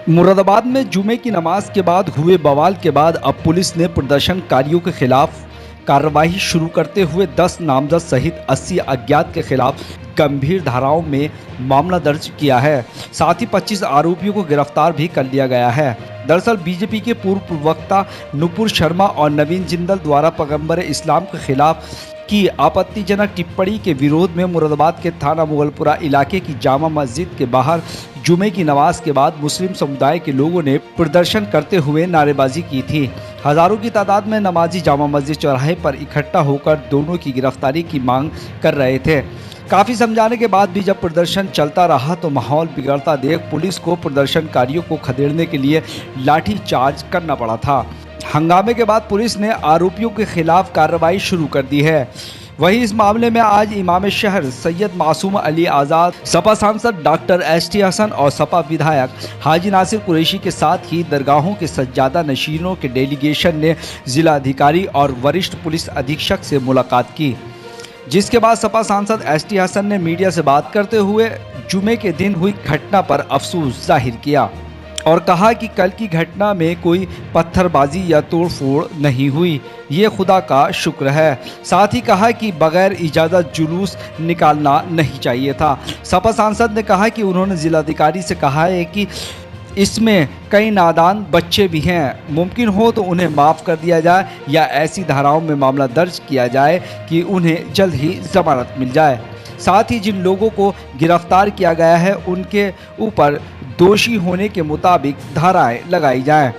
मुरादाबाद में जुमे की नमाज के बाद हुए बवाल के बाद अब पुलिस ने प्रदर्शनकारियों के खिलाफ कार्रवाई शुरू करते हुए 10 नामजद सहित 80 अज्ञात के खिलाफ गंभीर धाराओं में मामला दर्ज किया है। साथ ही 25 आरोपियों को गिरफ्तार भी कर लिया गया है। दरअसल बीजेपी के पूर्व प्रवक्ता नुपुर शर्मा और नवीन जिंदल द्वारा पैगंबर इस्लाम के खिलाफ की आपत्तिजनक टिप्पणी के विरोध में मुरादाबाद के थाना मुगलपुरा इलाके की जामा मस्जिद के बाहर जुमे की नमाज के बाद मुस्लिम समुदाय के लोगों ने प्रदर्शन करते हुए नारेबाजी की थी। हजारों की तादाद में नमाजी जामा मस्जिद चौराहे पर इकट्ठा होकर दोनों की गिरफ्तारी की मांग कर रहे थे। काफी समझाने के बाद भी जब प्रदर्शन चलता रहा तो माहौल बिगड़ता देख पुलिस को प्रदर्शनकारियों को खदेड़ने के लिए लाठी चार्ज करना पड़ा था। हंगामे के बाद पुलिस ने आरोपियों के खिलाफ कार्रवाई शुरू कर दी है। वहीं इस मामले में आज इमाम शहर सैयद मासूम अली आज़ाद, सपा सांसद डॉक्टर एस.टी. हसन और सपा विधायक हाजी नासिर कुरैशी के साथ ही दरगाहों के सज्जादा नशीनों के डेलीगेशन ने जिलाधिकारी और वरिष्ठ पुलिस अधीक्षक से मुलाकात की, जिसके बाद सपा सांसद एस.टी. हसन ने मीडिया से बात करते हुए जुमे के दिन हुई घटना पर अफसोस जाहिर किया और कहा कि कल की घटना में कोई पत्थरबाजी या तोड़फोड़ नहीं हुई, ये खुदा का शुक्र है। साथ ही कहा कि बगैर इजाज़त जुलूस निकालना नहीं चाहिए था। सपा सांसद ने कहा कि उन्होंने जिलाधिकारी से कहा है कि इसमें कई नादान बच्चे भी हैं, मुमकिन हो तो उन्हें माफ़ कर दिया जाए या ऐसी धाराओं में मामला दर्ज किया जाए कि उन्हें जल्द ही जमानत मिल जाए। साथ ही जिन लोगों को गिरफ्तार किया गया है उनके ऊपर दोषी होने के मुताबिक धाराएं लगाई जाएं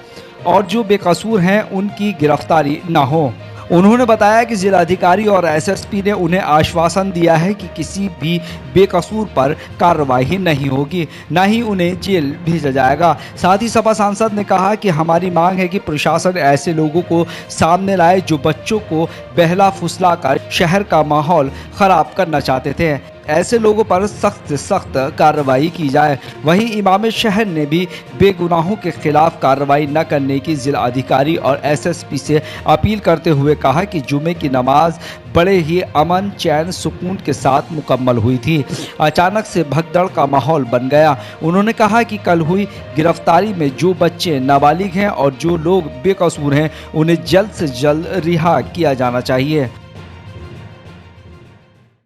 और जो बेकसूर हैं उनकी गिरफ्तारी न हो। उन्होंने बताया कि जिलाधिकारी और एसएसपी ने उन्हें आश्वासन दिया है कि किसी भी बेकसूर पर कार्रवाई नहीं होगी, न ही उन्हें जेल भेजा जाएगा। साथ ही सपा सांसद ने कहा कि हमारी मांग है कि प्रशासन ऐसे लोगों को सामने लाए जो बच्चों को बहला फुसला कर शहर का माहौल खराब करना चाहते थे। ऐसे लोगों पर सख्त से सख्त कार्रवाई की जाए। वहीं इमाम शहर ने भी बेगुनाहों के खिलाफ कार्रवाई न करने की जिलाधिकारी और एसएसपी से अपील करते हुए कहा कि जुमे की नमाज बड़े ही अमन चैन सुकून के साथ मुकम्मल हुई थी। अचानक से भगदड़ का माहौल बन गया। उन्होंने कहा कि कल हुई गिरफ्तारी में जो बच्चे नाबालिग हैं और जो लोग बेकसूर हैं उन्हें जल्द से जल्द रिहा किया जाना चाहिए।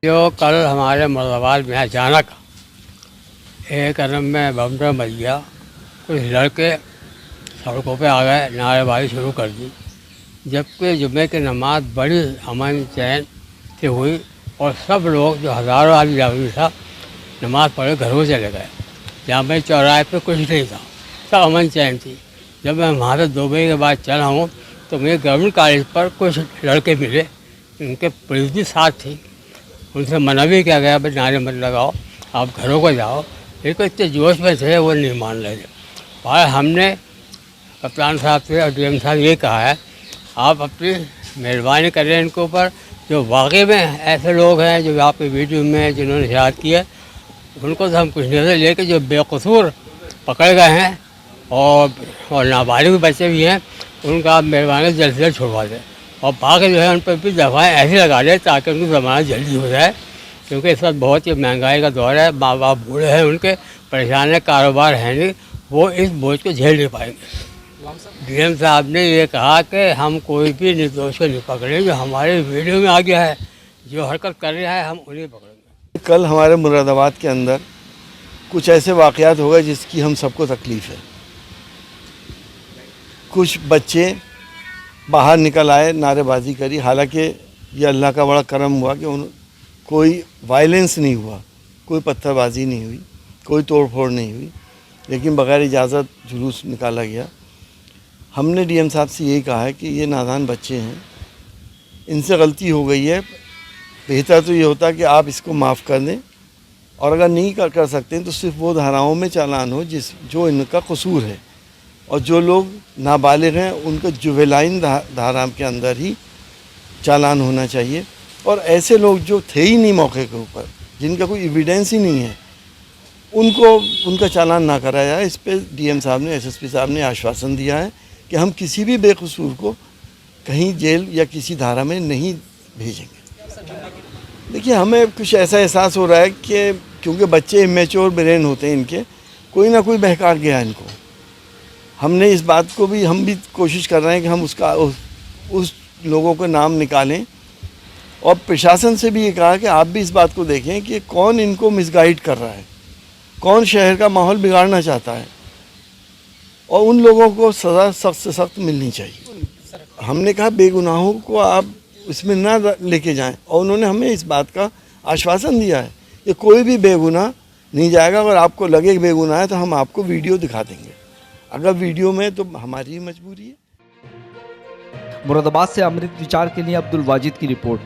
जो कल हमारे मुरादाबाद में अचानक एक अरब में बम मच गया, कुछ लड़के सड़कों पे आ गए, नारेबाजी शुरू कर दी, जबकि जुमे की नमाज बड़ी अमन चैन से हुई और सब लोग जो हज़ारों आदमी था नमाज पढ़े घरों चले गए। जहाँ मैं चौराहे पे कुछ नहीं था, सब अमन चैन थी। जब मैं वहाँ से 2 बजे के बाद चला हूँ तो मुझे गवर्नमेंट कॉलेज पर कुछ लड़के मिले, उनके पुलिस भी साथ थी। उनसे मना भी किया गया, भाई नारे मत लगाओ, आप घरों को जाओ, लेकिन इतने जोश में थे वो नहीं मान रहे थे। और हमने कप्तान साहब से और डीएम साहब ये कहा है, आप अपनी मेहरबानी करें इनके ऊपर, जो वाकई में ऐसे लोग हैं जो आपके वीडियो में जिन्होंने शहादत की है उनको तो हम कुछ नहीं, लेकिन जो बेकसूर पकड़े गए हैं और नाबालिग बच्चे भी हैं उनका आप मेहरबानी जल्द से जल्द छुड़वा दें और बाकी जो है उन पर भी दवाएँ ऐसी लगा दें ताकि उनकी ज़मानत जल्दी हो जाए, क्योंकि इस वक्त बहुत ही महंगाई का दौर है। माँ बाप बूढ़े हैं, उनके परेशान है, कारोबार है नहीं, वो इस बोझ को झेल नहीं पाएंगे। डीएम साहब ने ये कहा कि हम कोई भी निर्दोष को नहीं पकड़ें, जो हमारे वीडियो में आ गया है, जो हरकत कर रहा है हम उन्हें पकड़ेंगे। कल हमारे मुरादाबाद के अंदर कुछ ऐसे वाक़यात हो गए जिसकी हम सबको तकलीफ़ है। कुछ बच्चे बाहर निकल आए, नारेबाजी करी, हालांकि ये अल्लाह का बड़ा करम हुआ कि कोई वायलेंस नहीं हुआ, कोई पत्थरबाजी नहीं हुई, कोई तोड़फोड़ नहीं हुई, लेकिन बग़ैर इजाज़त जुलूस निकाला गया। हमने डीएम साहब से यही कहा है कि ये नादान बच्चे हैं, इनसे गलती हो गई है, बेहतर तो ये होता कि आप इसको माफ़ कर दें और अगर नहीं कर सकते हैं तो सिर्फ वो धाराओं में चालान हो जो इनका कसूर है, और जो लोग नाबालिग हैं उनको जुवेलाइन धारा के अंदर ही चालान होना चाहिए। और ऐसे लोग जो थे ही नहीं मौके के ऊपर, जिनका कोई एविडेंस ही नहीं है, उनका चालान ना कराया जाए। इस पर डीएम साहब ने, एसएसपी साहब ने आश्वासन दिया है कि हम किसी भी बेकसूर को कहीं जेल या किसी धारा में नहीं भेजेंगे। देखिए, हमें कुछ ऐसा एहसास हो रहा है कि क्योंकि बच्चे इमेच्योर ब्रेन होते हैं इनके, कोई ना कोई बहका गया इनको, हमने इस बात को भी हम भी कोशिश कर रहे हैं कि हम उस लोगों के नाम निकालें, और प्रशासन से भी ये कहा कि आप भी इस बात को देखें कि कौन इनको मिसगाइड कर रहा है, कौन शहर का माहौल बिगाड़ना चाहता है, और उन लोगों को सज़ा सख्त से सख्त मिलनी चाहिए। हमने कहा बेगुनाहों को आप इसमें ना लेके जाएं, और उन्होंने हमें इस बात का आश्वासन दिया है कि कोई भी बेगुनाह नहीं जाएगा। अगर आपको लगे कि बेगुनाह है तो हम आपको वीडियो दिखा देंगे, अगर वीडियो में तो हमारी ही मजबूरी है। मुरादाबाद से अमृत विचार के लिए अब्दुल वाजिद की रिपोर्ट।